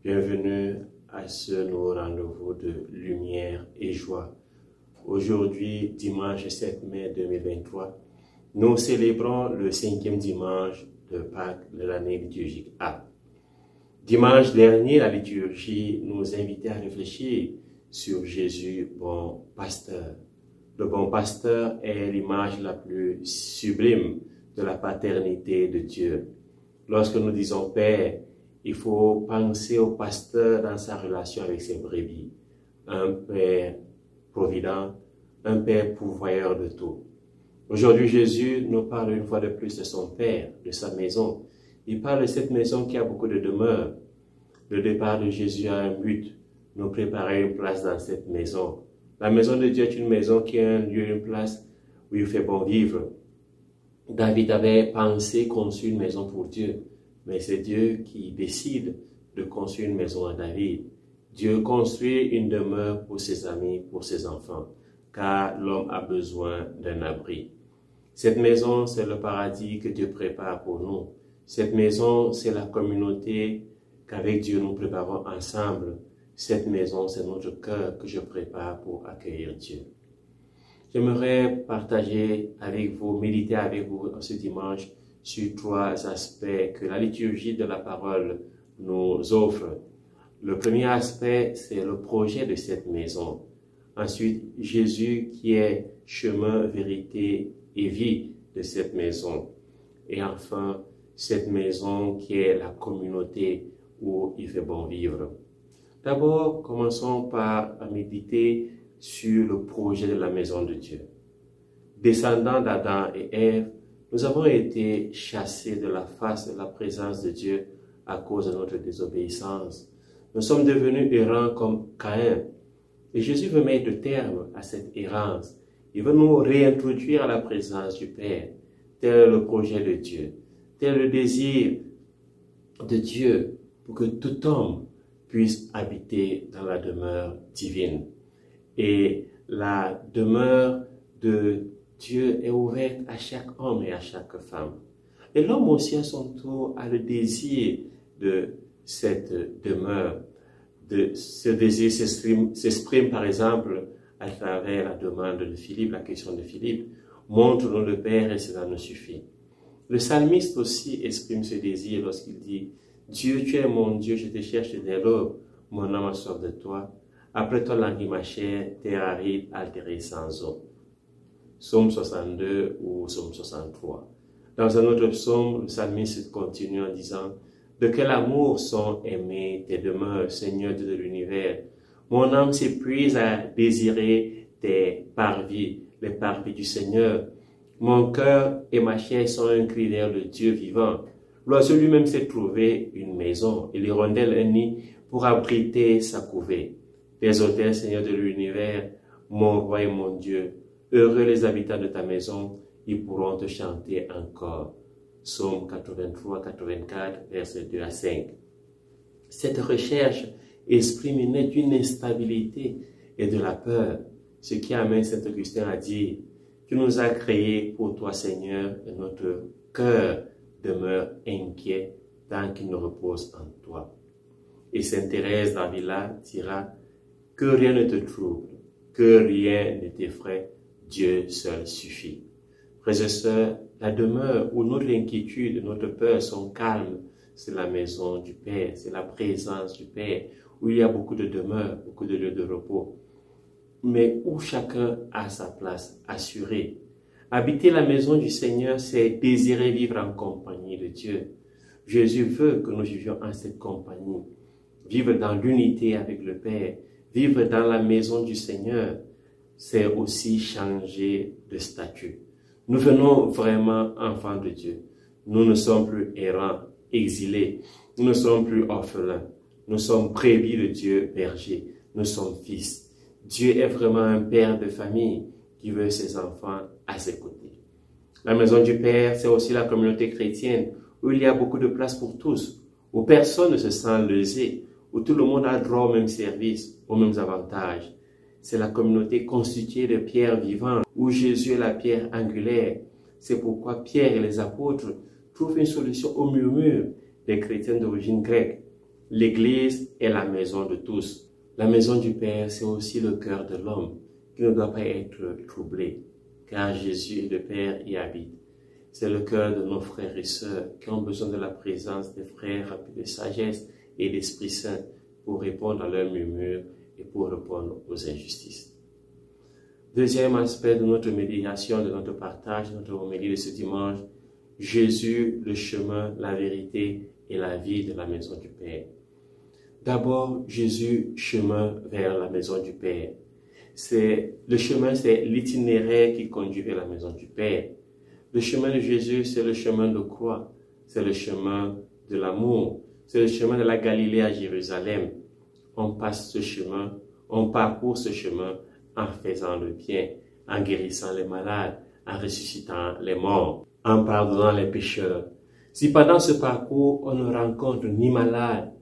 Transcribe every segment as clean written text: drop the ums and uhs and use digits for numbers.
Bienvenue à ce nouveau rendez-vous de lumière et joie. Aujourd'hui, dimanche 7 mai 2023, nous célébrons le 5e dimanche de Pâques de l'année liturgique A. Dimanche dernier, la liturgie nous invitait à réfléchir sur Jésus, bon pasteur. Le bon pasteur est l'image la plus sublime de la paternité de Dieu. Lorsque nous disons Père, il faut penser au pasteur dans sa relation avec ses brebis. Un Père provident, un Père pourvoyeur de tout. Aujourd'hui, Jésus nous parle une fois de plus de son Père, de sa maison. Il parle de cette maison qui a beaucoup de demeures. Le départ de Jésus a un but, nous préparer une place dans cette maison. La maison de Dieu est une maison qui est un lieu, une place où il fait bon vivre. David avait pensé construire une maison pour Dieu. Mais c'est Dieu qui décide de construire une maison à David. Dieu construit une demeure pour ses amis, pour ses enfants, car l'homme a besoin d'un abri. Cette maison, c'est le paradis que Dieu prépare pour nous. Cette maison, c'est la communauté qu'avec Dieu nous préparons ensemble. Cette maison, c'est notre cœur que je prépare pour accueillir Dieu. J'aimerais partager avec vous, méditer avec vous ce dimanche sur 3 aspects que la liturgie de la parole nous offre. Le premier aspect, c'est le projet de cette maison. Ensuite, Jésus qui est chemin, vérité et vie de cette maison. Et enfin, cette maison qui est la communauté où il fait bon vivre. D'abord, commençons par méditer sur le projet de la maison de Dieu. Descendants d'Adam et Ève, nous avons été chassés de la face de la présence de Dieu à cause de notre désobéissance. Nous sommes devenus errants comme Caïn. Et Jésus veut mettre terme à cette errance. Il veut nous réintroduire à la présence du Père. Tel est le projet de Dieu. Tel est le désir de Dieu pour que tout homme puisse habiter dans la demeure divine. Et la demeure de Dieu est ouverte à chaque homme et à chaque femme. Et l'homme aussi, à son tour, a le désir de cette demeure. Ce désir s'exprime, par exemple, à travers la demande de Philippe, la question de Philippe. Montre-nous le Père et cela nous suffit. Le psalmiste aussi exprime ce désir lorsqu'il dit « Dieu, tu es mon Dieu, je te cherche dès l'aube, mon âme a soif de toi. Après toi languit ma chair, terre aride, altérée sans eau. » Psaume 62 ou Psaume 63. Dans un autre psaume, le psalmiste continue en disant « De quel amour sont aimées tes demeures, Seigneur Dieu de l'univers. Mon âme s'épuise à désirer tes parvis, les parvis du Seigneur. Mon cœur et ma chair sont un cri vers le Dieu vivant. L'oiseau lui-même s'est trouvé une maison et l'hirondelle un nid pour abriter sa couvée. Tes autels, Seigneur de l'univers, mon roi et mon Dieu. Heureux les habitants de ta maison, ils pourront te chanter encore. Psaume 83, 84, versets 2 à 5. Cette recherche exprime une instabilité et de la peur, ce qui amène Saint Augustin à dire « Tu nous as créés pour toi, Seigneur, et notre cœur demeure inquiet tant qu'il ne repose en toi. » Et Sainte Thérèse d'Avila dira « Que rien ne te trouble, que rien ne t'effraie, Dieu seul suffit. » Frères et sœurs, la demeure où notre inquiétude, notre peur sont calmes, c'est la maison du Père, c'est la présence du Père, où il y a beaucoup de demeures, beaucoup de lieux de repos, mais où chacun a sa place assurée. Habiter la maison du Seigneur, c'est désirer vivre en compagnie de Dieu. Jésus veut que nous vivions en cette compagnie, vivre dans l'unité avec le Père, vivre dans la maison du Seigneur, c'est aussi changer de statut. Nous venons vraiment enfants de Dieu. Nous ne sommes plus errants, exilés. Nous ne sommes plus orphelins. Nous sommes brebis de Dieu, bergers. Nous sommes fils. Dieu est vraiment un père de famille qui veut ses enfants à ses côtés. La maison du Père, c'est aussi la communauté chrétienne où il y a beaucoup de place pour tous, où personne ne se sent lésé, où tout le monde a droit aux mêmes services, aux mêmes avantages. C'est la communauté constituée de pierres vivantes, où Jésus est la pierre angulaire. C'est pourquoi Pierre et les apôtres trouvent une solution au murmure des chrétiens d'origine grecque. L'Église est la maison de tous. La maison du Père, c'est aussi le cœur de l'homme qui ne doit pas être troublé, car Jésus et le Père y habitent. C'est le cœur de nos frères et sœurs qui ont besoin de la présence des frères remplis de sagesse et d'Esprit Saint pour répondre à leurs murmures et pour répondre aux injustices. Deuxième aspect de notre méditation, de notre partage, de notre homélie de ce dimanche, Jésus, le chemin, la vérité et la vie de la maison du Père. D'abord, Jésus, chemin vers la maison du Père. Le chemin, c'est l'itinéraire qui conduit vers la maison du Père. Le chemin de Jésus, c'est le chemin de croix, c'est le chemin de l'amour, c'est le chemin de la Galilée à Jérusalem. On passe ce chemin, on parcourt ce chemin en faisant le bien, en guérissant les malades, en ressuscitant les morts, en pardonnant les pécheurs. Si pendant ce parcours, on ne rencontre ni malade,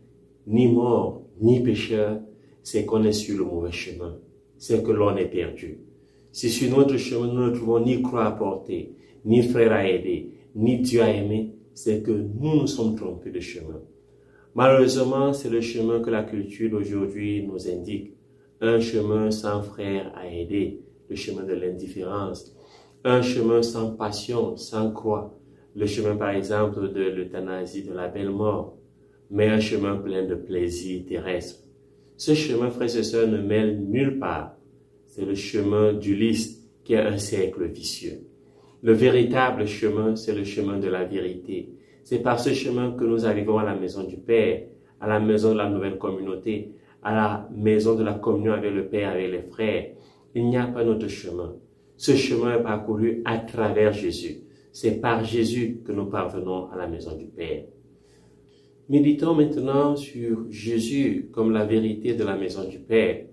ni mort, ni pécheur, c'est qu'on est sur le mauvais chemin, c'est que l'on est perdu. Si sur notre chemin, nous ne trouvons ni croix à porter, ni frère à aider, ni Dieu à aimer, c'est que nous nous sommes trompés de chemin. Malheureusement, c'est le chemin que la culture d'aujourd'hui nous indique. Un chemin sans frère à aider, le chemin de l'indifférence. Un chemin sans passion, sans croix, le chemin par exemple de l'euthanasie, de la belle mort, mais un chemin plein de plaisirs terrestres. Ce chemin, frères et sœurs, ne mène nulle part. C'est le chemin d'Ulysse qui est un cercle vicieux. Le véritable chemin, c'est le chemin de la vérité. C'est par ce chemin que nous arrivons à la maison du Père, à la maison de la nouvelle communauté, à la maison de la communion avec le Père, avec les frères. Il n'y a pas d'autre chemin. Ce chemin est parcouru à travers Jésus. C'est par Jésus que nous parvenons à la maison du Père. Méditons maintenant sur Jésus comme la vérité de la maison du Père.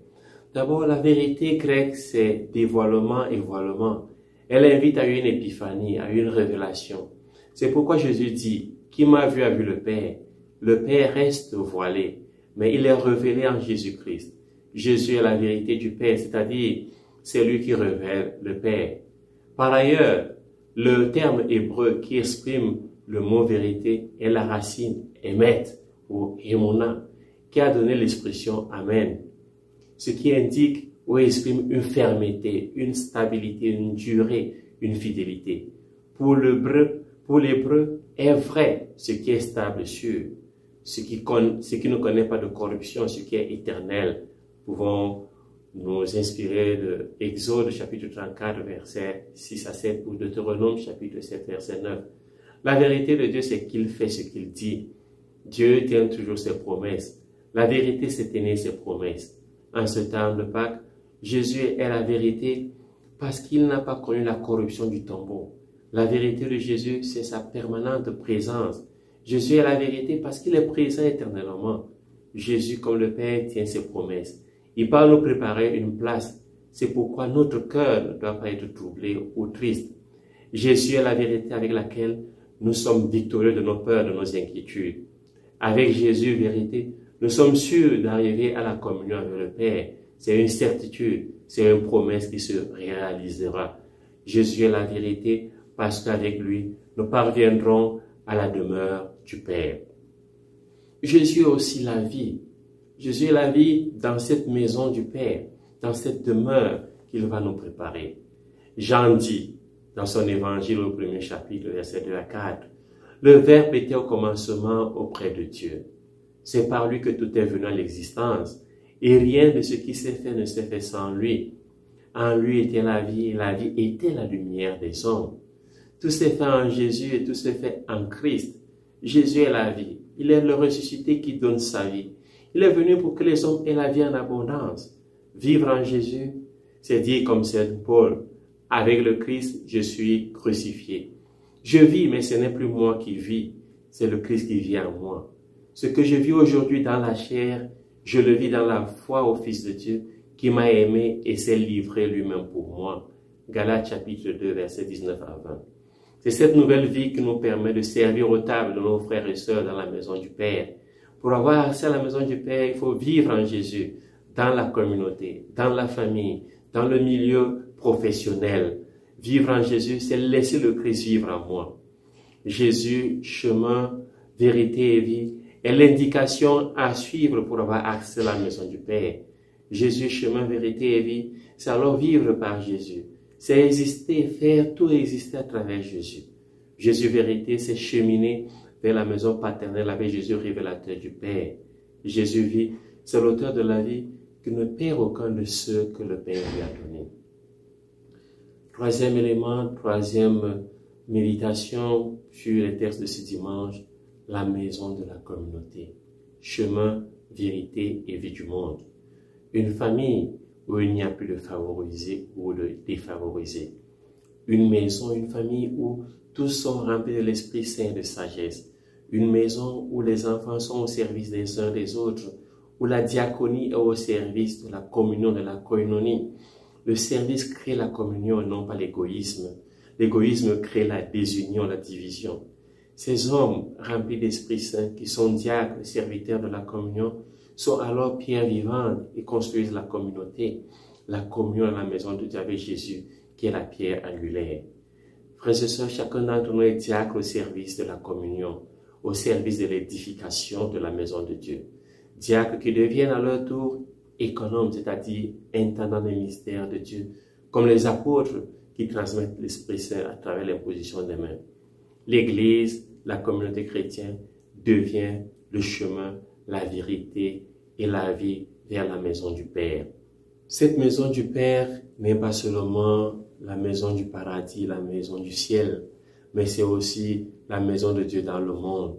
D'abord, la vérité grecque, c'est dévoilement et voilement. Elle invite à une épiphanie, à une révélation. C'est pourquoi Jésus dit, « Qui m'a vu a vu le Père ». Le Père reste voilé, mais il est révélé en Jésus-Christ. Jésus est la vérité du Père, c'est-à-dire c'est lui qui révèle le Père. Par ailleurs, le terme hébreu qui exprime le mot vérité est la racine émet ou émona, qui a donné l'expression amen, ce qui indique ou exprime une fermeté, une stabilité, une durée, une fidélité. Pour l'hébreu, est vrai ce qui est stable et sûr, ce qui ne connaît pas de corruption, ce qui est éternel. Pouvons nous inspirer de Exode chapitre 34, versets 6 à 7 ou Deutéronome chapitre 7, verset 9. La vérité de Dieu, c'est qu'il fait ce qu'il dit. Dieu tient toujours ses promesses. La vérité, c'est tenir ses promesses. En ce temps de Pâques, Jésus est la vérité parce qu'il n'a pas connu la corruption du tombeau. La vérité de Jésus, c'est sa permanente présence. Jésus est la vérité parce qu'il est présent éternellement. Jésus, comme le Père, tient ses promesses. Il va nous préparer une place. C'est pourquoi notre cœur ne doit pas être troublé ou triste. Jésus est la vérité avec laquelle nous sommes victorieux de nos peurs, de nos inquiétudes. Avec Jésus, vérité, nous sommes sûrs d'arriver à la communion avec le Père. C'est une certitude, c'est une promesse qui se réalisera. Jésus est la vérité parce qu'avec lui, nous parviendrons à la demeure du Père. Jésus est aussi la vie. Jésus est la vie dans cette maison du Père, dans cette demeure qu'il va nous préparer. Jean dit, dans son évangile au premier chapitre, verset 2 à 4, « Le Verbe était au commencement auprès de Dieu. C'est par lui que tout est venu à l'existence, et rien de ce qui s'est fait ne s'est fait sans lui. En lui était la vie, et la vie était la lumière des hommes. Tout s'est fait en Jésus et tout s'est fait en Christ. Jésus est la vie. Il est le ressuscité qui donne sa vie. Il est venu pour que les hommes aient la vie en abondance. Vivre en Jésus, c'est dire comme Saint Paul, avec le Christ, je suis crucifié. Je vis, mais ce n'est plus moi qui vis, c'est le Christ qui vit en moi. Ce que je vis aujourd'hui dans la chair, je le vis dans la foi au Fils de Dieu qui m'a aimé et s'est livré lui-même pour moi. Galates chapitre 2, versets 19 à 20. C'est cette nouvelle vie qui nous permet de servir aux tables de nos frères et sœurs dans la maison du Père. Pour avoir accès à la maison du Père, il faut vivre en Jésus, dans la communauté, dans la famille, dans le milieu professionnel. Vivre en Jésus, c'est laisser le Christ vivre en moi. Jésus, chemin, vérité et vie, est l'indication à suivre pour avoir accès à la maison du Père. Jésus, chemin, vérité et vie, c'est alors vivre par Jésus. C'est exister, faire tout exister à travers Jésus. Jésus, vérité, c'est cheminer vers la maison paternelle avec Jésus, révélateur du Père. Jésus, vie, c'est l'auteur de la vie qui ne perd aucun de ceux que le Père lui a donnés. Troisième élément, troisième méditation sur les textes de ce dimanche, la maison de la communauté. Chemin, vérité et vie du monde. Une famille où il n'y a plus de favorisés ou de défavorisés. Une maison, une famille où tous sont remplis de l'Esprit Saint et de sagesse. Une maison où les enfants sont au service des uns des autres, où la diaconie est au service de la communion, de la koinonie. Le service crée la communion et non pas l'égoïsme. L'égoïsme crée la désunion, la division. Ces hommes remplis d'Esprit Saint, qui sont diacres, serviteurs de la communion, sont alors pierres vivantes et construisent la communauté, la communion à la maison de Dieu avec Jésus, qui est la pierre angulaire. Frères et sœurs, chacun d'entre nous est diacre au service de la communion, au service de l'édification de la maison de Dieu. Diacres qui deviennent à leur tour économes, c'est-à-dire intendants des mystères de Dieu, comme les apôtres qui transmettent l'Esprit Saint à travers l'imposition des mains. L'Église, la communauté chrétienne, devient le chemin, la vérité et la vie vers la maison du Père. Cette maison du Père n'est pas seulement la maison du paradis, la maison du ciel, mais c'est aussi la maison de Dieu dans le monde.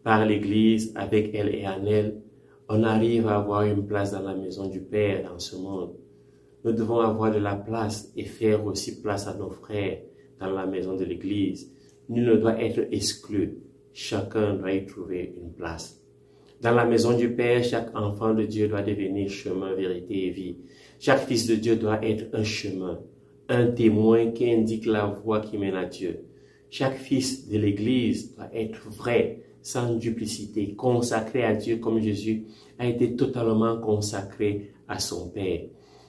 Par l'Église, avec elle et en elle, on arrive à avoir une place dans la maison du Père dans ce monde. Nous devons avoir de la place et faire aussi place à nos frères dans la maison de l'Église. Nul ne doit être exclu. Chacun doit y trouver une place. Dans la maison du Père, chaque enfant de Dieu doit devenir chemin, vérité et vie. Chaque fils de Dieu doit être un chemin, un témoin qui indique la voie qui mène à Dieu. Chaque fils de l'Église doit être vrai, sans duplicité, consacré à Dieu comme Jésus a été totalement consacré à son Père.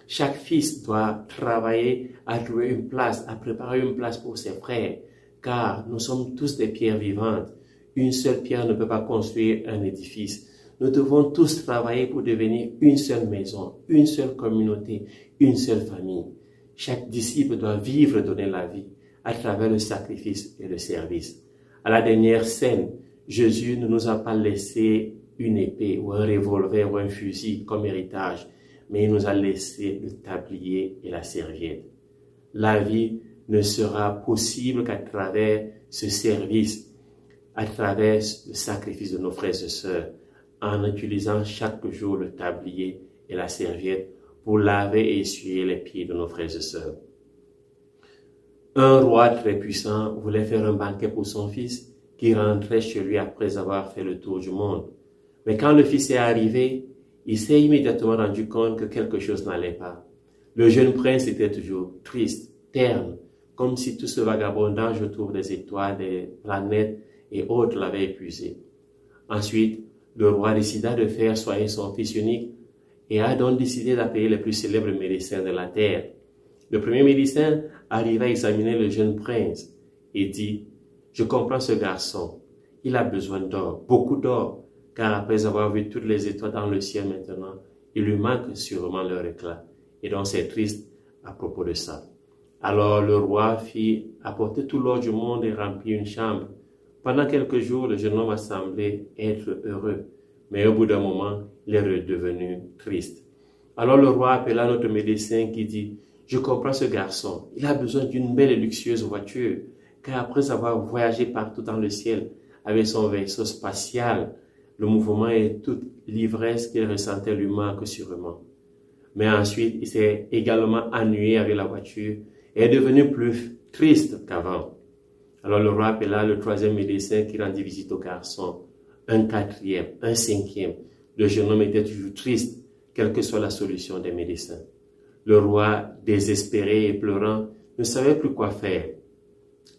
Chaque fils doit travailler à trouver une place, à préparer une place pour ses frères, car nous sommes tous des pierres vivantes. Une seule pierre ne peut pas construire un édifice. Nous devons tous travailler pour devenir une seule maison, une seule communauté, une seule famille. Chaque disciple doit vivre et donner la vie à travers le sacrifice et le service. À la dernière scène, Jésus ne nous a pas laissé une épée ou un revolver ou un fusil comme héritage, mais il nous a laissé le tablier et la serviette. La vie ne sera possible qu'à travers ce service, à travers le sacrifice de nos frères et sœurs, en utilisant chaque jour le tablier et la serviette pour laver et essuyer les pieds de nos frères et sœurs. Un roi très puissant voulait faire un banquet pour son fils qui rentrait chez lui après avoir fait le tour du monde. Mais quand le fils est arrivé, il s'est immédiatement rendu compte que quelque chose n'allait pas. Le jeune prince était toujours triste, terne, comme si tout ce vagabondage autour des étoiles, des planètes et autres l'avait épuisé. Ensuite, le roi décida de faire soigner son fils unique et a donc décidé d'appeler les plus célèbres médecins de la terre. Le premier médecin arriva à examiner le jeune prince et dit « Je comprends ce garçon, il a besoin d'or, beaucoup d'or, car après avoir vu toutes les étoiles dans le ciel maintenant, il lui manque sûrement leur éclat. Et donc c'est triste à propos de ça. » Alors le roi fit apporter tout l'or du monde et remplit une chambre. Pendant quelques jours, le jeune homme a semblé être heureux, mais au bout d'un moment, il est redevenu triste. Alors le roi appela notre médecin qui dit « Je comprends ce garçon, il a besoin d'une belle et luxueuse voiture, car après avoir voyagé partout dans le ciel avec son vaisseau spatial, le mouvement et toute l'ivresse qu'il ressentait lui manque sûrement. Mais ensuite, il s'est également ennuyé avec la voiture et est devenu plus triste qu'avant. Alors le roi appela le troisième médecin qui rendit visite au garçon, un quatrième, un cinquième. Le jeune homme était toujours triste, quelle que soit la solution des médecins. Le roi, désespéré et pleurant, ne savait plus quoi faire.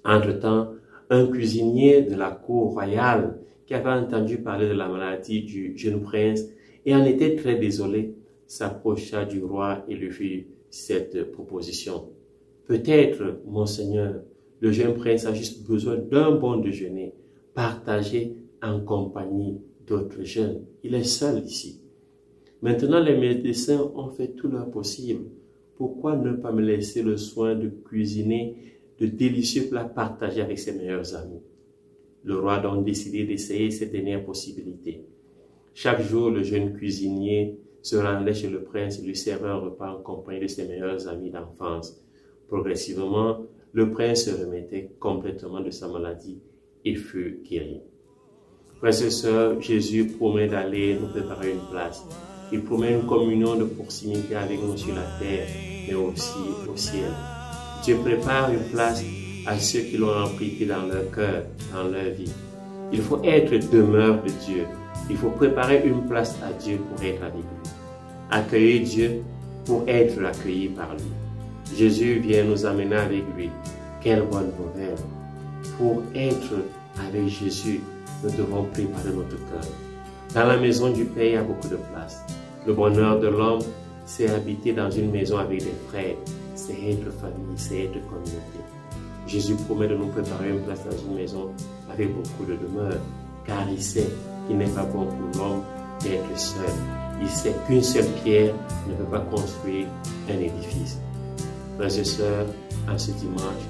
Entre-temps, un cuisinier de la cour royale qui avait entendu parler de la maladie du jeune prince et en était très désolé, s'approcha du roi et lui fit cette proposition. « Peut-être, monseigneur, le jeune prince a juste besoin d'un bon déjeuner, partagé en compagnie d'autres jeunes. Il est seul ici. Maintenant, les médecins ont fait tout leur possible. Pourquoi ne pas me laisser le soin de cuisiner de délicieux plats partagés avec ses meilleurs amis? Le roi a donc décidé d'essayer cette dernière possibilité. Chaque jour, le jeune cuisinier se rendait chez le prince et lui servait un repas en compagnie de ses meilleurs amis d'enfance. Progressivement, le prince se remettait complètement de sa maladie et fut guéri. Frères et sœurs, Jésus promet d'aller nous préparer une place. Il promet une communion de proximité avec nous sur la terre, mais aussi au ciel. Dieu prépare une place à ceux qui l'ont rempli dans leur cœur, dans leur vie. Il faut être demeure de Dieu. Il faut préparer une place à Dieu pour être avec lui. Accueillir Dieu pour être accueilli par lui. Jésus vient nous amener avec lui. Quelle bonne nouvelle! Pour être avec Jésus, nous devons préparer notre cœur. Dans la maison du Père, il y a beaucoup de place. Le bonheur de l'homme, c'est habiter dans une maison avec des frères. C'est être famille, c'est être communauté. Jésus promet de nous préparer une place dans une maison avec beaucoup de demeure, car il sait qu'il n'est pas bon pour l'homme d'être seul. Il sait qu'une seule pierre ne peut pas construire un édifice. Frères et sœurs, en ce dimanche,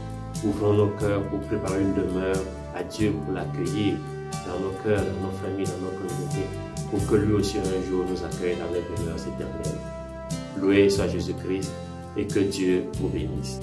ouvrons nos cœurs pour préparer une demeure à Dieu, pour l'accueillir dans nos cœurs, dans nos familles, dans nos communautés, pour que lui aussi un jour nous accueille dans les demeures éternelles. Loué soit Jésus-Christ et que Dieu vous bénisse.